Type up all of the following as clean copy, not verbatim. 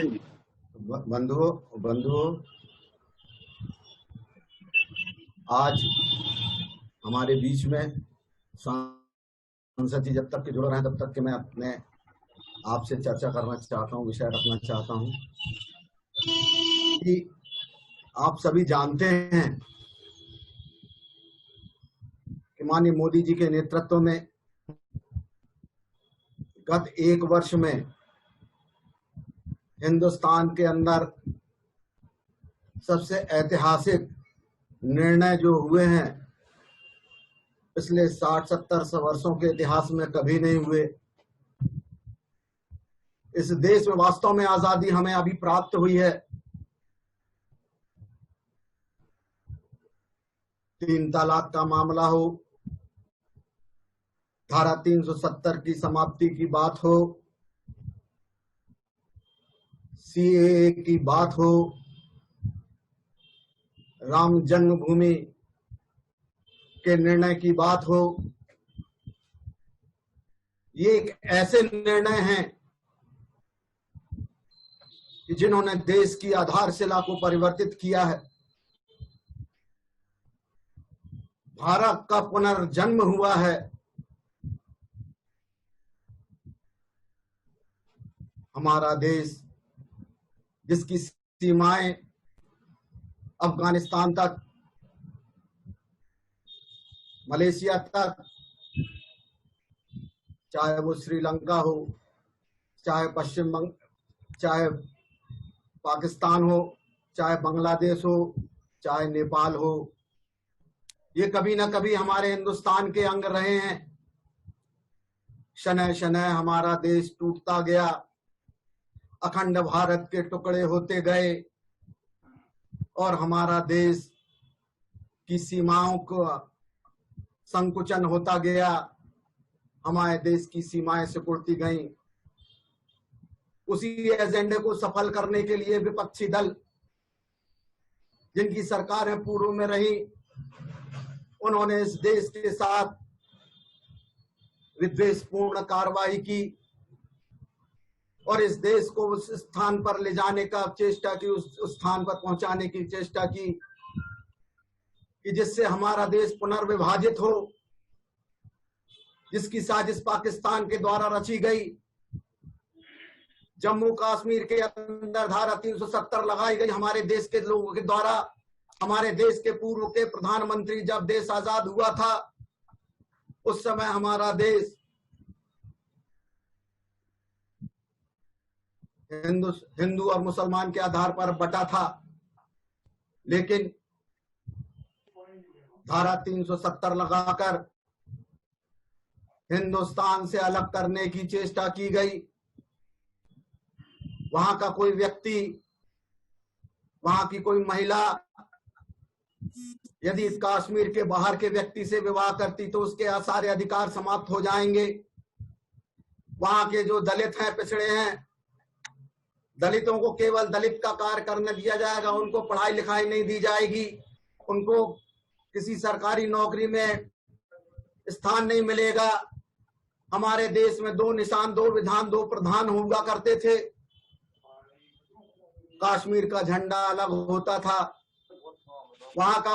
बंधुओं, आज हमारे बीच में सांसद जी जब तक के जुड़ रहे हैं तब तक के मैं अपने आपसे चर्चा करना चाहता हूं, विषय रखना चाहता हूं कि आप सभी जानते हैं कि माननीय मोदी जी के नेतृत्व में गत एक वर्ष में हिंदुस्तान के अंदर सबसे ऐतिहासिक निर्णय जो हुए हैं पिछले 60-70 वर्षों के इतिहास में कभी नहीं हुए। इस देश में वास्तव में आजादी हमें अभी प्राप्त हुई है। 3 तलाक का मामला हो, धारा 370 की समाप्ति की बात हो, सीएए की बात हो, राम जन्मभूमि के निर्णय की बात हो, ये एक ऐसे निर्णय हैं कि जिन्होंने देश की आधारशिला को परिवर्तित किया है। भारत का पुनर्जन्म हुआ है। हमारा देश जिसकी सीमाएं अफगानिस्तान तक, मलेशिया तक, चाहे वो श्रीलंका हो, चाहे चाहे पाकिस्तान हो, चाहे बांग्लादेश हो, चाहे नेपाल हो, ये कभी ना कभी हमारे हिंदुस्तान के अंग रहे हैं। शनय शनय हमारा देश टूटता गया, अखंड भारत के टुकड़े होते गए और हमारा देश की सीमाओं का संकुचन होता गया। हमारे देश की सीमाएं सिकुड़ती गईं। उसी एजेंडे को सफल करने के लिए विपक्षी दल जिनकी सरकारें पूर्व में रही, उन्होंने इस देश के साथ विद्वेषपूर्ण कार्रवाई की और इस देश को उस स्थान पर ले जाने का चेष्टा की, उस स्थान पर पहुंचाने की चेष्टा की कि जिससे हमारा देश पुनर्विभाजित हो, जिसकी साजिश पाकिस्तान के द्वारा रची गई। जम्मू कश्मीर के अंदर धारा 370 लगाई गई हमारे देश के लोगों के द्वारा। हमारे देश के पूर्व के प्रधानमंत्री जब देश आजाद हुआ था उस समय हमारा देश हिंदू और मुसलमान के आधार पर बटा था, लेकिन धारा 370 लगाकर हिंदुस्तान से अलग करने की चेष्टा की गई। वहां का कोई व्यक्ति, वहां की कोई महिला यदि कश्मीर के बाहर के व्यक्ति से विवाह करती तो उसके सारे अधिकार समाप्त हो जाएंगे। वहां के जो दलित हैं, पिछड़े हैं, दलितों को केवल दलित का कार्य करने दिया जाएगा, उनको पढ़ाई लिखाई नहीं दी जाएगी, उनको किसी सरकारी नौकरी में स्थान नहीं मिलेगा। हमारे देश में 2 निशान, 2 विधान, 2 प्रधान हुआ करते थे। कश्मीर का झंडा अलग होता था। वहां का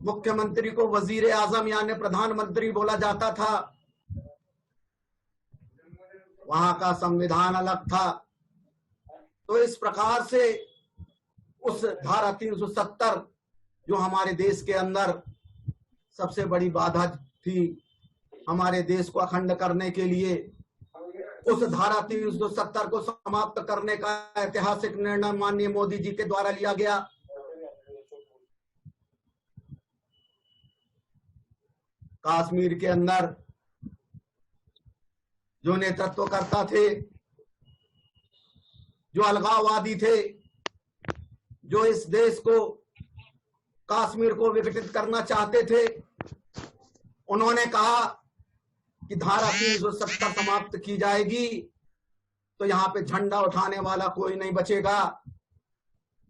मुख्यमंत्री को वजीर आजम यानी प्रधानमंत्री बोला जाता था। वहां का संविधान अलग था। तो इस प्रकार से उस धारा 370 जो हमारे देश के अंदर सबसे बड़ी बाधा थी हमारे देश को अखंड करने के लिए, उस धारा 370 को समाप्त करने का ऐतिहासिक निर्णय माननीय मोदी जी के द्वारा लिया गया। कश्मीर के अंदर जो नेतृत्वकर्ता थे, जो अलगाववादी थे, जो इस देश को, कश्मीर को विघटित करना चाहते थे, उन्होंने कहा कि धारा 370 समाप्त की जाएगी तो यहाँ पे झंडा उठाने वाला कोई नहीं बचेगा।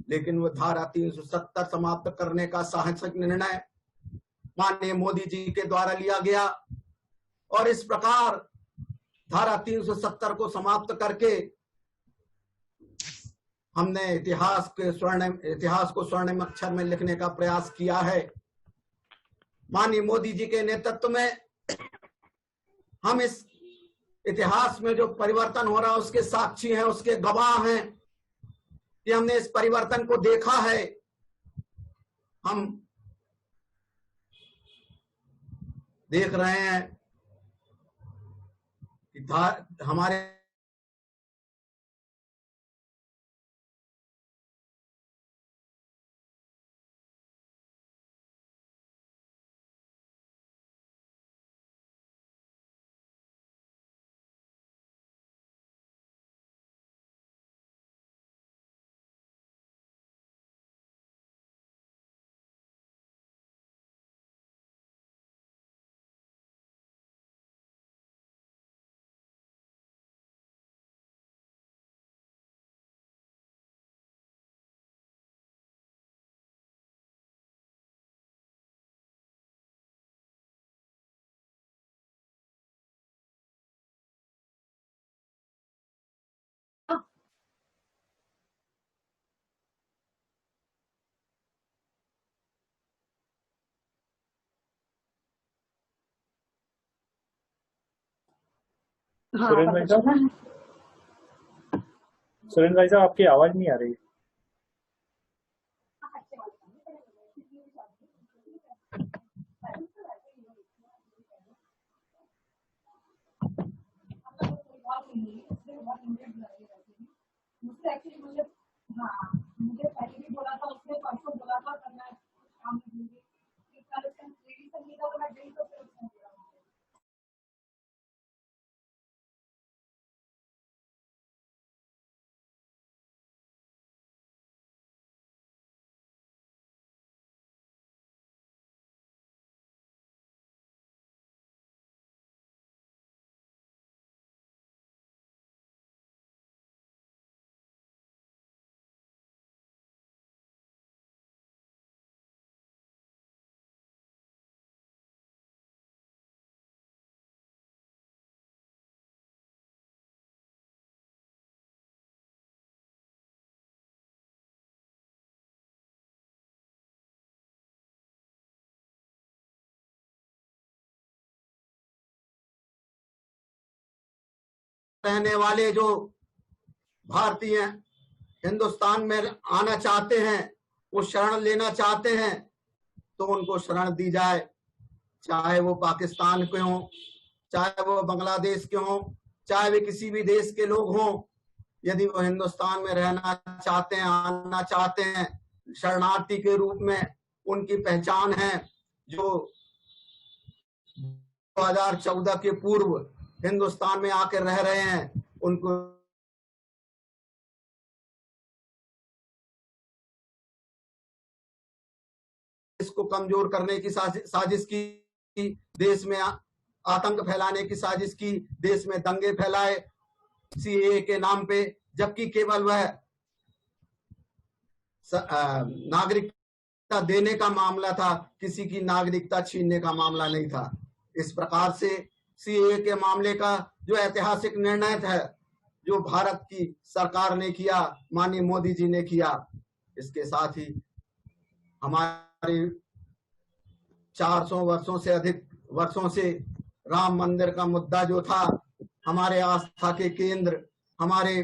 लेकिन वो धारा 370 समाप्त करने का साहसिक निर्णय माननीय मोदी जी के द्वारा लिया गया और इस प्रकार धारा 370 को समाप्त करके हमने इतिहास को स्वर्णिम अक्षर में लिखने का प्रयास किया है। माननीय मोदी जी के नेतृत्व में हम इस इतिहास में जो परिवर्तन हो रहा है उसके साक्षी हैं, उसके गवाह हैं कि हमने इस परिवर्तन को देखा है। हम देख रहे हैं कि हमारे सुरेंद्र भाई साहब आपकी आवाज नहीं आ रही। मुझे पहले भी बोला था, उसने परसों बोला था करना काम रहने वाले जो भारतीय हिंदुस्तान में आना चाहते हैं, वो शरण लेना चाहते हैं, तो उनको शरण दी जाए, चाहे वो पाकिस्तान के हों, चाहे वो बांग्लादेश के हों, चाहे वे किसी भी देश के लोग हों। यदि वो हिंदुस्तान में रहना चाहते हैं, आना चाहते हैं, शरणार्थी के रूप में उनकी पहचान है। जो 2014 के पूर्व हिंदुस्तान में आकर रह रहे हैं, उनको इसको कमजोर करने की साजिश की, देश में आतंक फैलाने की साजिश की, देश में दंगे फैलाए सीएए के नाम पे, जबकि केवल वह नागरिकता देने का मामला था, किसी की नागरिकता छीनने का मामला नहीं था। इस प्रकार से सीएए के मामले का जो ऐतिहासिक निर्णय था, जो भारत की सरकार ने किया, माननीय मोदी जी ने किया, इसके साथ ही हमारे 400 वर्षों से अधिक वर्षों से राम मंदिर का मुद्दा जो था, हमारे आस्था के केंद्र, हमारे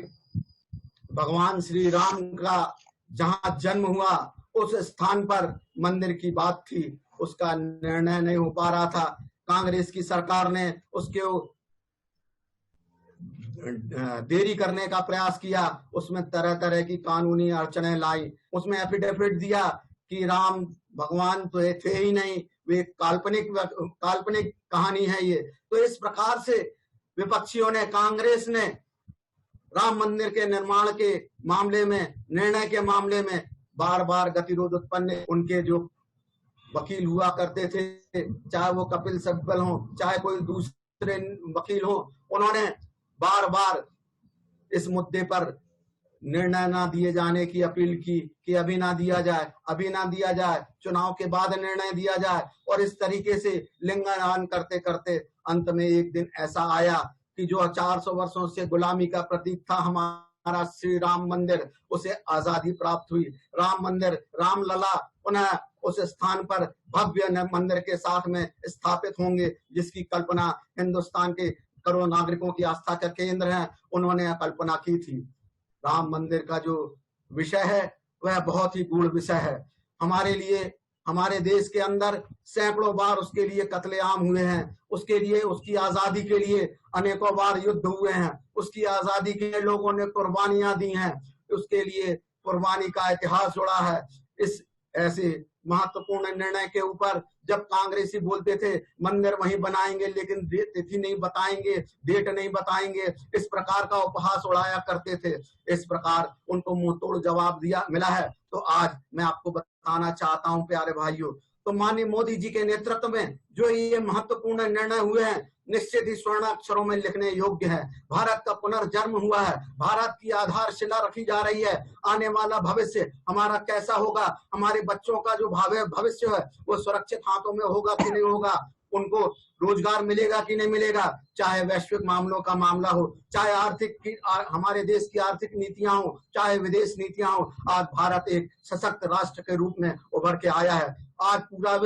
भगवान श्री राम का जहां जन्म हुआ, उस स्थान पर मंदिर की बात थी, उसका निर्णय नहीं हो पा रहा था। कांग्रेस की सरकार ने उसके देरी करने का प्रयास किया, उसमें तरह तरह की कानूनी अड़चनें लाई, उसमें एफिडेविट दिया कि राम भगवान तो थे ही नहीं, वे काल्पनिक कहानी है ये। तो इस प्रकार से विपक्षियों ने, कांग्रेस ने राम मंदिर के निर्माण के मामले में, निर्णय के मामले में बार बार गतिरोध उत्पन्न, उनके जो वकील हुआ करते थे, चाहे वो कपिल सिब्बल हो, चाहे कोई दूसरे वकील हो, उन्होंने बार बार इस मुद्दे पर निर्णय ना दिए जाने की अपील की कि अभी ना दिया जाए, अभी ना दिया जाए, चुनाव के बाद निर्णय दिया जाए। और इस तरीके से लिंगादान करते करते अंत में एक दिन ऐसा आया कि जो 400 वर्षों से गुलामी का प्रतीक था हमारा हमारा श्री राम मंदिर, उसे आजादी प्राप्त हुई। राम मंदिर, रामलला पुनः उस स्थान पर भव्य मंदिर के साथ में स्थापित होंगे, जिसकी कल्पना हिंदुस्तान के करोड़ों नागरिकों की आस्था का केंद्र है, उन्होंने कल्पना की थी। राम मंदिर का जो विषय है वह बहुत ही गूढ़ विषय है हमारे लिए। हमारे देश के अंदर सैकड़ों बार उसके लिए कत्लेआम हुए हैं, उसके लिए, उसकी आजादी के लिए अनेकों बार युद्ध हुए हैं, उसकी आजादी के लिए लोगों ने कुर्बानियां दी हैं, उसके लिए कुर्बानी का इतिहास जुड़ा है। इस ऐसे महत्वपूर्ण निर्णय के ऊपर जब कांग्रेसी बोलते थे मंदिर वहीं बनाएंगे लेकिन तिथि नहीं बताएंगे, डेट नहीं बताएंगे, इस प्रकार का उपहास उड़ाया करते थे, इस प्रकार उनको मुंह तोड़ जवाब मिला है। तो आज मैं आपको बताना चाहता हूं प्यारे भाइयों, तो माननीय मोदी जी के नेतृत्व में जो ये महत्वपूर्ण निर्णय हुए हैं निश्चित ही स्वर्ण अक्षरों में लिखने योग्य है। भारत का पुनर्जन्म हुआ है, भारत की आधारशिला रखी जा रही है। आने वाला भविष्य हमारा कैसा होगा, हमारे बच्चों का जो भविष्य है वो सुरक्षित हाथों में होगा कि नहीं होगा, उनको रोजगार मिलेगा कि नहीं मिलेगा, चाहे वैश्विक मामलों का मामला हो, चाहे हमारे देश की आर्थिक नीतियां हो, चाहे विदेश नीतियां हो, आज भारत एक सशक्त राष्ट्र के रूप में उभर के आया है। आज पूरा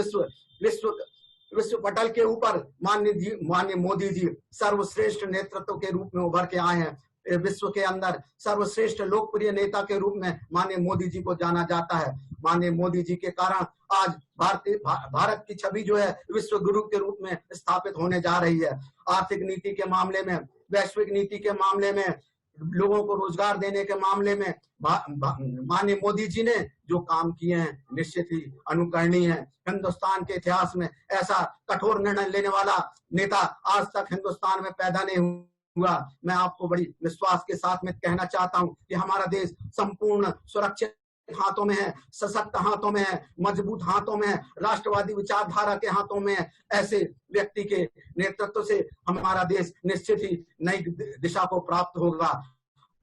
विश्व पटल के ऊपर माननीय मोदी जी सर्वश्रेष्ठ नेतृत्व के रूप में उभर के आए हैं। विश्व के अंदर सर्वश्रेष्ठ लोकप्रिय नेता के रूप में माननीय मोदी जी को जाना जाता है। माननीय मोदी जी के कारण आज भारत की छवि जो है विश्व गुरु के रूप में स्थापित होने जा रही है। आर्थिक नीति के मामले में, वैश्विक नीति के मामले में, लोगों को रोजगार देने के मामले में माननीय मोदी जी ने जो काम किए हैं निश्चित ही अनुकरणीय है। हिंदुस्तान के इतिहास में ऐसा कठोर निर्णय लेने वाला नेता आज तक हिंदुस्तान में पैदा नहीं हुआ। मैं आपको बड़ी विश्वास के साथ में कहना चाहता हूं कि हमारा देश संपूर्ण सुरक्षित हाथों में है, सशक्त हाथों में है, मजबूत हाथों में है, राष्ट्रवादी विचारधारा के हाथों में है। ऐसे व्यक्ति के नेतृत्व से हमारा देश निश्चित ही नई दिशा को प्राप्त होगा।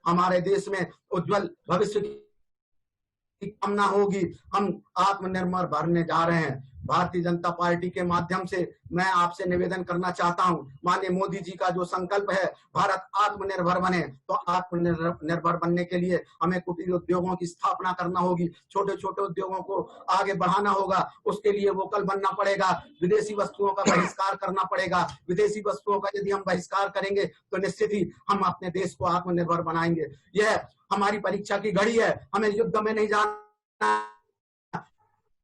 हमारे देश में उज्जवल भविष्य की कामना होगी। हम आत्मनिर्भर बनने जा रहे हैं। भारतीय जनता पार्टी के माध्यम से मैं आपसे निवेदन करना चाहता हूं, माननीय मोदी जी का जो संकल्प है भारत आत्मनिर्भर बने, तो आत्मनिर्भर बनने के लिए हमें कुटीर उद्योगों की स्थापना करना होगी, छोटे छोटे उद्योगों को आगे बढ़ाना होगा, उसके लिए वोकल बनना पड़ेगा, विदेशी वस्तुओं का बहिष्कार करना पड़ेगा। विदेशी वस्तुओं का यदि हम बहिष्कार करेंगे तो निश्चित ही हम अपने देश को आत्मनिर्भर बनाएंगे। यह हमारी परीक्षा की घड़ी है, हमें युद्ध में नहीं जाना,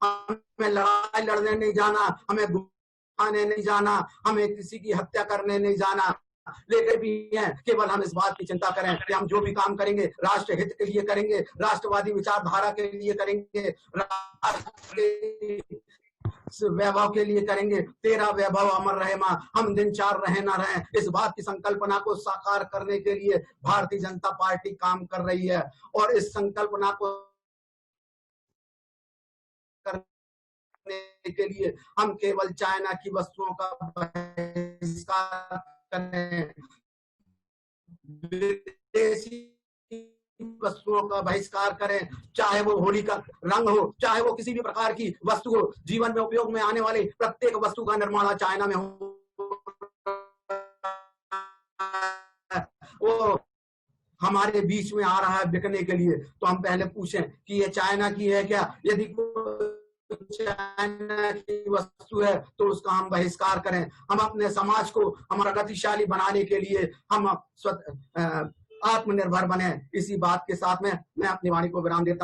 हमें लड़ाई लड़ने नहीं जाना, हमें आने नहीं जाना, हमें किसी की हत्या करने नहीं जाना, लेकिन भी हैं केवल हम इस बात की चिंता करें कि हम जो भी काम करेंगे राष्ट्र हित के लिए करेंगे, राष्ट्रवादी विचारधारा के लिए करेंगे, वैभव के लिए करेंगे। तेरा वैभव अमर रहे मां, हम दिन चार रहे ना रहे, इस बात की संकल्पना को साकार करने के लिए भारतीय जनता पार्टी काम कर रही है। और इस संकल्पना को करने के लिए हम केवल चाइना की वस्तुओं का बहिष्कार करें, विदेशी वस्तुओं का बहिष्कार करें, चाहे वो होली का रंग हो, चाहे वो किसी भी प्रकार की वस्तु हो, जीवन में उपयोग में आने वाली प्रत्येक वस्तु का निर्माण चाइना में हो। वो हमारे बीच में आ रहा है बिकने के लिए, तो हम पहले पूछें कि ये चाइना की है क्या? यदि चाइना की वस्तु है तो उसका हम बहिष्कार करें। हम अपने समाज को हमारा गतिशाली बनाने के लिए हम आत्मनिर्भर बने। इसी बात के साथ में मैं अपनी वाणी को विराम देता हूं।